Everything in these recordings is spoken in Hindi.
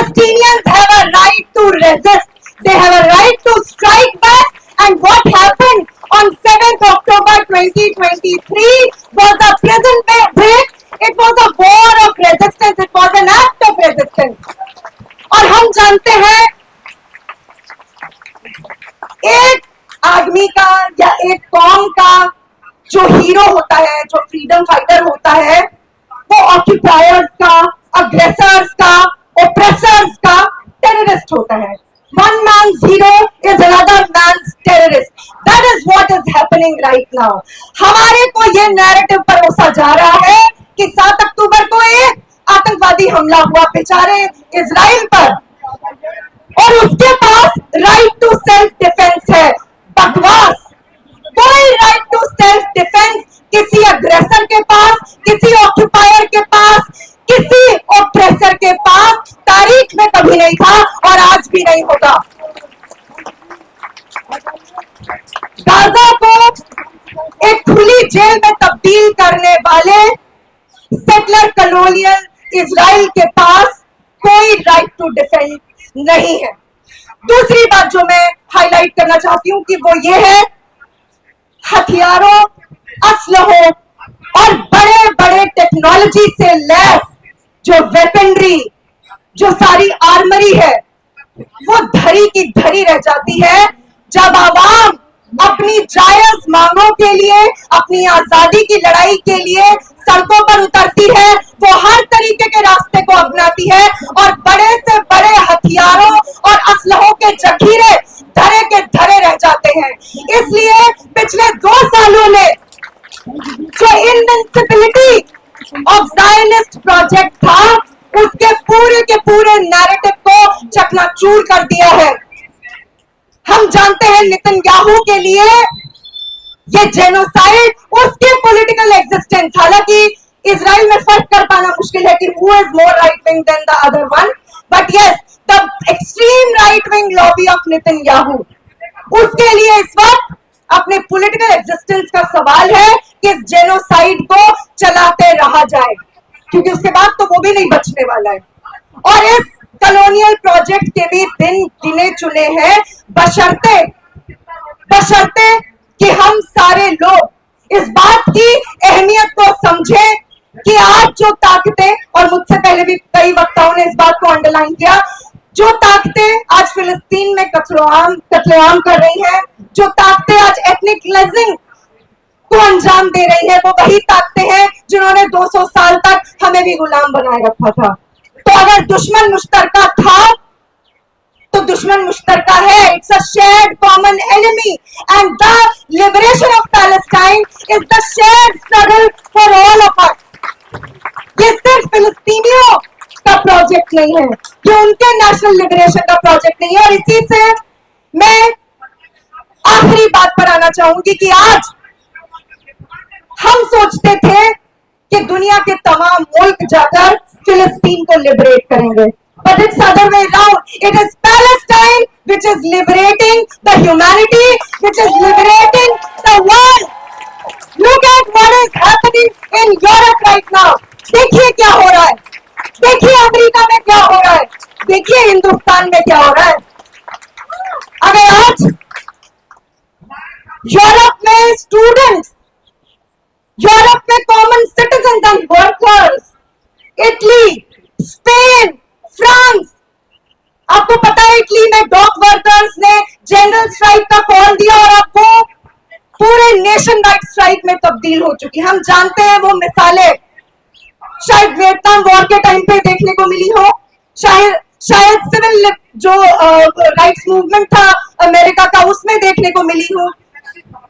Palestinians have a right to resist. They have a right to strike back. And what happened on 7th October 2023 was a prison break. It was a war of resistance. It was an act of resistance. और हम जानते हैं एक आदमी का या एक कौम का जो हीरो होता है, जो फ्रीडम फाइटर होता है, वो ऑक्यूपायर्स का, अग्रेसर्स का, ओप्रेसर्स का टेररिस्ट होता है. One man's hero is another man's terrorist. That is what is happening right now. हमारे को ये नैरेटिव परोसा जा रहा है कि 7 अक्टूबर को एक आतंकवादी हमला हुआ बेचारे इजराइल पर और उसके पास राइट टू सेल्फ डिफेंस है. बकवास. कोई राइट टू सेल्फ डिफेंस किसी अग्रेसर के पास, किसी ऑक्यूपायर के पास, किसी ऑप्रेसर के पास तारीख में कभी नहीं था और आज भी नहीं होगा. गाजा को एक खुली जेल में तब्दील करने वाले सेटलर कॉलोनियल इजराइल के पास कोई राइट टू डिफेंड नहीं है. दूसरी बात जो मैं हाईलाइट करना चाहती हूं कि वो ये है, हथियारों, असलहों और बड़े बड़े टेक्नोलॉजी से लैस जो वेपनरी, जो सारी आर्मरी है, वो धरी की धरी रह जाती है जब आवाम अपनी जायज मांगों के लिए, अपनी आजादी की लड़ाई के लिए सड़कों पर उतरती है. वो हर तरीके के रास्ते को अपनाती है और बड़े से बड़े हथियारों और असलहों के जखीरे धरे के धरे रह जाते हैं. इसलिए पिछले 2 सालों में जो इनविंसिबिलिटी ऑफ ज़ायनिस्ट प्रोजेक्ट था, उसके पूरे के पूरे नैरेटिव को चकनाचूर कर दिया है. हम जानते हैं नेतन्याहू के लिए ये जेनोसाइड उसके पॉलिटिकल एग्जिस्टेंस, हालांकि इजराइल में फर्क कर पाना मुश्किल है कि who is more right wing than the other one, but yes, the extreme right wing lobby of Netanyahu, उसके लिए इस वक्त अपने पॉलिटिकल एग्जिस्टेंस का सवाल है कि इस जेनोसाइड को चलाते रहा जाए, क्योंकि उसके बाद तो वो भी नहीं बचने वाला है. और इस कॉलोनियल प्रोजेक्ट के भी दिन गिने चुने हैं, बशर्ते कि हम सारे लोग इस बात की अहमियत को समझें कि आज जो ताकतें, और मुझसे पहले भी कई वक्ताओं ने इस बात को अंडरलाइन किया, जो ताकतें आज फिलिस्तीन में कत्लेआम कर रही हैं, जो ताकतें आज एथनिक क्लेंजिंग को अंजाम दे रही है, वो वही ताकतें हैं जिन्होंने 200 साल तक हमें भी गुलाम बनाए रखा था. तो अगर दुश्मन मुश्तरका था तो दुश्मन मुश्तरका है. It's a shared common enemy and the liberation of Palestine is the shared struggle for all of us. ये सिर्फ फिलिस्तीनियों का प्रोजेक्ट नहीं है, ये उनके नेशनल लिबरेशन का प्रोजेक्ट नहीं है. और इसी से मैं आखिरी बात पर आना चाहूंगी कि आज हम सोचते थे कि दुनिया के तमाम मुल्क जाकर फिलिस्तीन को लिबरेट करेंगे, but it's other way round. It is Palestine which is liberating the humanity, which is liberating the world. Look at what is happening in Europe right now. देखिए क्या हो रहा है, देखिए अमेरिका में क्या हो रहा है, देखिए हिंदुस्तान में क्या हो रहा है. अगर आज यूरोप में स्टूडेंट्स, यूरोप में common citizen and workers, Italy, Spain, France, आपको पता है इटली में डॉक वर्कर्स ने जनरल स्ट्राइक का कॉल दिया और अब वो पूरे नेशन वाइड स्ट्राइक में तब्दील हो चुकी. हम जानते हैं वो मिसालें शायद वियतनाम वॉर के टाइम पे देखने को मिली हो, शायद सिविल जो राइट्स मूवमेंट था अमेरिका का उसमें देखने को मिली हो,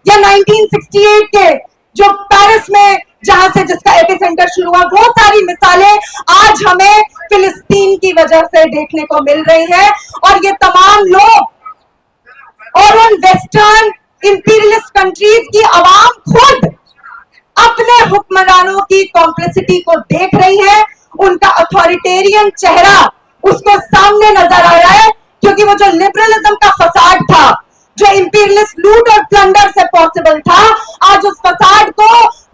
या 1968 के जो पेरिस में जहां से जिसका एपिसेंटर शुरू हुआ. वो सारी मिसालें आज हमें फिलिस्तीन की वजह से देखने को मिल रही हैं. और ये तमाम लोग और उन वेस्टर्न इंपीरियलिस्ट कंट्रीज की आवाम खुद अपने हुक्मरानों की कॉम्प्लिसिटी को देख रही है. उनका अथॉरिटेरियन चेहरा उसको सामने नजर आ रहा है, क्योंकि वो जो लिबरलिज्म का फसाद था, जो इंपीरियलिस्ट लूट और प्लंडर से पॉसिबल था, आज उस फसाद को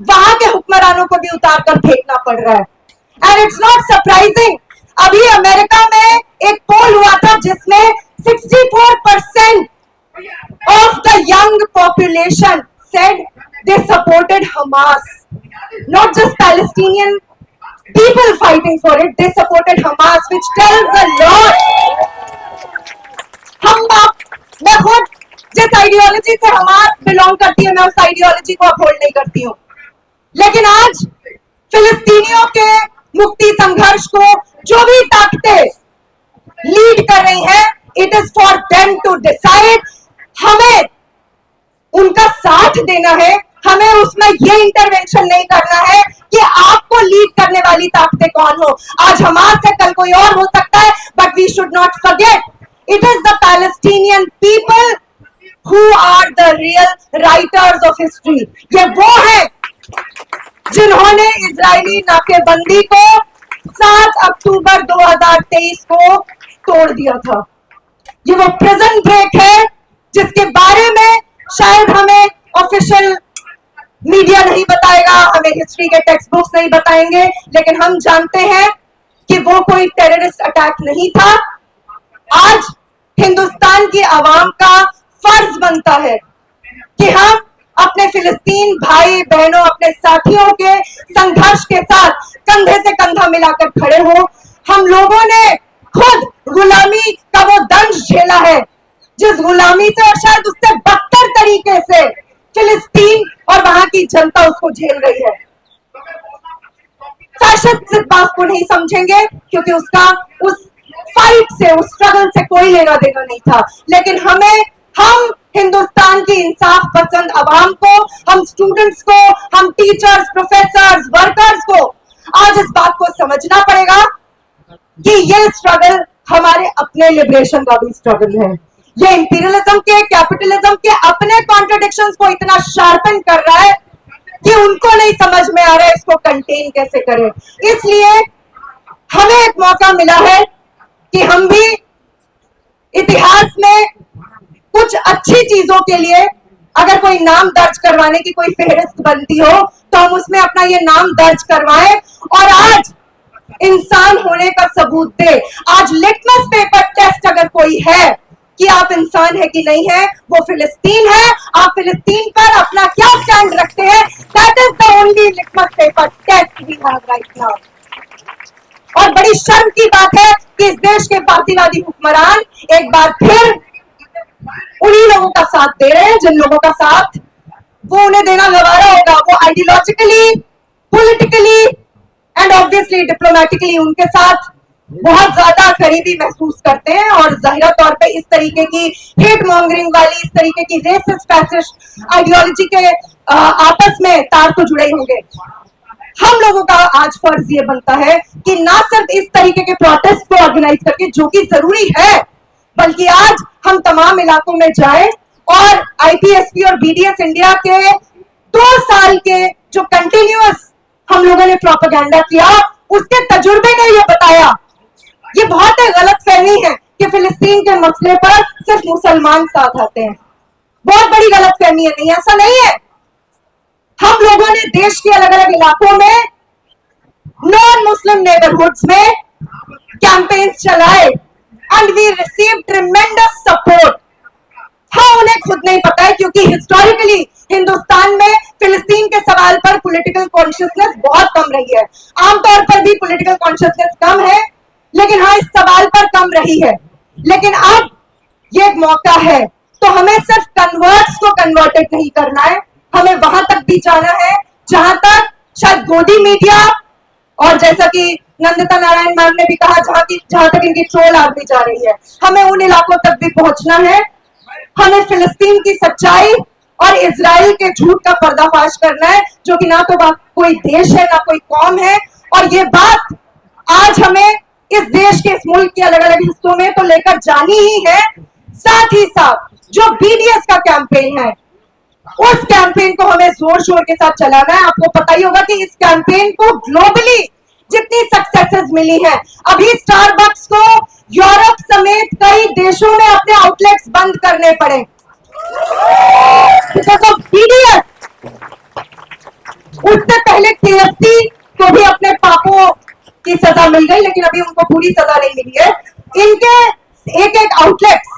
वहां के हुक्मरानों को भी उतार कर फेंकना पड़ रहा है. And it's not surprising. अभी अमेरिका में एक population said they supported Hamas, not just Palestinian people fighting for it, they supported Hamas, which tells a lot. मैं खुद जिस आइडियोलॉजी से हमास बिलोंग करती हूँ, मैं उस आइडियोलॉजी को अपहोल्ड नहीं करती हूँ, लेकिन आज फिलिस्तीनियों के मुक्ति संघर्ष को जो भी ताकतें लीड कर रही हैं, it is for them to decide. हमें उनका साथ देना है, हमें उसमें ये इंटरवेंशन नहीं करना है कि आपको लीड करने वाली ताकतें कौन हो. आज हमास है, कल कोई और हो सकता है, but we should not forget it is the Palestinian people who are the real writers of history. ये वो है जिन्होंने इजरायली नाकेबंदी को 7 अक्टूबर 2023 को तोड़ दिया था. ये वो प्रिजन ब्रेक है जिसके बारे में शायद हमें ऑफिशियल मीडिया नहीं बताएगा, हमें हिस्ट्री के टेक्स्ट बुक्स नहीं बताएंगे, लेकिन हम जानते हैं कि वो कोई टेररिस्ट अटैक नहीं था. आज हिंदुस्तान की आवाम का फर्ज बनता है कि हम अपने फिलिस्तीन भाई बहनों, अपने साथियों के संघर्ष के साथ कंधे से कंधा मिलाकर खड़े हो. हम लोगों ने खुद गुलामी का वो दंश झेला है जिस गुलामी से और शायद उससे बदतर तरीके से फिलिस्तीन और वहां की जनता उसको झेल रही है. फैशिस्ट इस बात को नहीं समझेंगे क्योंकि उसका उस फाइट से, उस स्ट्रगल से कोई लेना देना नहीं था, लेकिन हम हिंदुस्तान की इंसाफ पसंद आवाम को, हम स्टूडेंट्स को, हम टीचर्स, प्रोफेसर्स, वर्कर्स को आज इस बात को समझना पड़ेगा कि ये स्ट्रगल हमारे अपने लिबरेशन का भी स्ट्रगल है. ये इंपीरियलिज्म के, कैपिटलिज्म के अपने कॉन्ट्रडिक्शंस को इतना शार्पन कर रहा है कि उनको नहीं समझ में आ रहा है इसको कंटेन कैसे करें. इसलिए हमें एक मौका मिला है कि हम भी इतिहास में कुछ अच्छी चीजों के लिए अगर कोई नाम दर्ज करवाने की कोई फेहरिस्त बनती हो तो हम उसमें अपना ये नाम दर्ज करवाएं और आज इंसान होने का सबूत दे. आज लिटमस पेपर टेस्ट अगर कोई है कि आप इंसान है कि नहीं है, वो फिलिस्तीन है. आप फिलिस्तीन पर अपना क्या स्टैंड रखते हैं, that is the only litmus paper test we have right now. और बड़ी शर्म की बात है कि इस देश के फासीवादी हुक्मरान एक बार फिर उन्हीं लोगों का साथ दे रहे हैं जिन लोगों का साथ वो उन्हें देना गवारा होगा. वो ideologically, politically and obviously diplomatically उनके साथ बहुत ज्यादा करीबी महसूस करते हैं और जाहिर तौर पे इस तरीके की हेट मॉन्गरिंग वाली, इस तरीके की रेसिस्ट फैसिस्ट आइडियोलॉजी के आपस में तार तो जुड़े होंगे. हम लोगों का आज फर्ज ये बनता है कि ना सिर्फ इस तरीके के प्रोटेस्ट को ऑर्गेनाइज करके, जो कि जरूरी है, बल्कि आज हम तमाम इलाकों में जाएं और आईपीएसपी और बीडीएस इंडिया के 2 साल के जो कंटिन्यूअस हम लोगों ने प्रोपेगेंडा किया, उसके तजुर्बे ने ये बताया, ये बहुत ही गलत फहमी है कि फिलिस्तीन के मसले पर सिर्फ मुसलमान साथ आते हैं. बहुत बड़ी गलत फहमी है. नहीं, ऐसा नहीं है. हम लोगों ने देश के अलग अलग इलाकों में नॉन मुस्लिम नेबरहुड्स में कैंपेन्स चलाए and we receive tremendous support. हाँ, उन्हें खुद नहीं पता है क्योंकि हिस्टोरिकली हिंदुस्तान में फिलिस्तीन के सवाल पर पॉलिटिकल कॉन्शियसनेस बहुत कम रही है. आमतौर पर भी पॉलिटिकल कॉन्शियसनेस कम है, लेकिन हाँ, इस सवाल पर कम रही है. लेकिन अब ये एक मौका है, तो हमें सिर्फ कन्वर्ट्स को कन्वर्टेड नहीं करना है, हमें वहां तक भी जाना है जहां तक शायद गोदी मीडिया और जैसा कि नंदिता नारायण मैम ने भी कहा, जहां तक इनकी ट्रोल आर्मी जा रही है, हमें उन इलाकों तक भी पहुंचना है. हमें फिलिस्तीन की सच्चाई और इजराइल के झूठ का पर्दाफाश करना है, जो कि ना तो कोई देश है, ना कोई कौम है. और ये बात आज हमें इस देश के, इस मुल्क के अलग अलग हिस्सों में तो लेकर जानी ही है. साथ ही साथ जो बीडीएस का कैंपेन है, उस कैंपेन को हमें जोर शोर के साथ चलाना है. आपको पता ही होगा कि इस कैंपेन को ग्लोबली जितनी सक्सेसेस मिली है, अभी स्टारबक्स को यूरोप समेत कई देशों में अपने आउटलेट्स बंद करने पड़े बिकॉज ऑफ बीडीएस. उससे पहले केएफसी को भी अपने पापों की सजा मिल गई, लेकिन अभी उनको पूरी सजा नहीं मिली है. इनके एक एक आउटलेट्स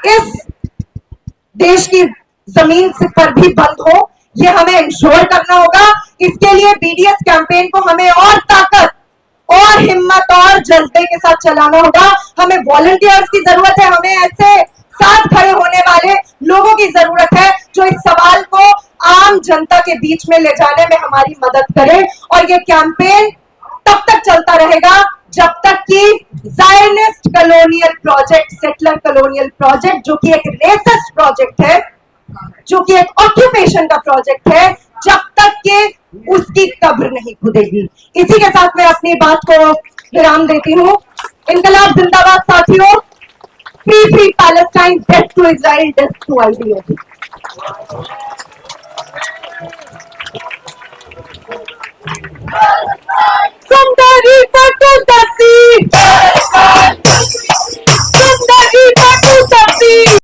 इस देश की जमीन से पर भी बंद हो, ये हमें इंश्योर करना होगा। इसके लिए बीडीएस कैंपेन को हमें और ताकत और हिम्मत और जज्बे के साथ चलाना होगा। हमें वॉलंटियर्स की जरूरत है, हमें ऐसे साथ खड़े होने वाले लोगों की जरूरत है जो इस सवाल को आम जनता के बीच में ले जाने में हमारी मदद करें। और ये कैंपेन तब तक चलता रहेगा जब तक कि Zionist colonial project, settler colonial project, जो कि एक रेसिस्ट प्रोजेक्ट है, जो कि एक ऑक्यूपेशन का प्रोजेक्ट है, जब तक कि उसकी कब्र नहीं खुदेगी। इसी के साथ मैं अपनी बात को विराम देती हूँ। इनकलाब जिंदाबाद साथियों। Free free Palestine, death to Israel, death to IDF. From the river to the sea.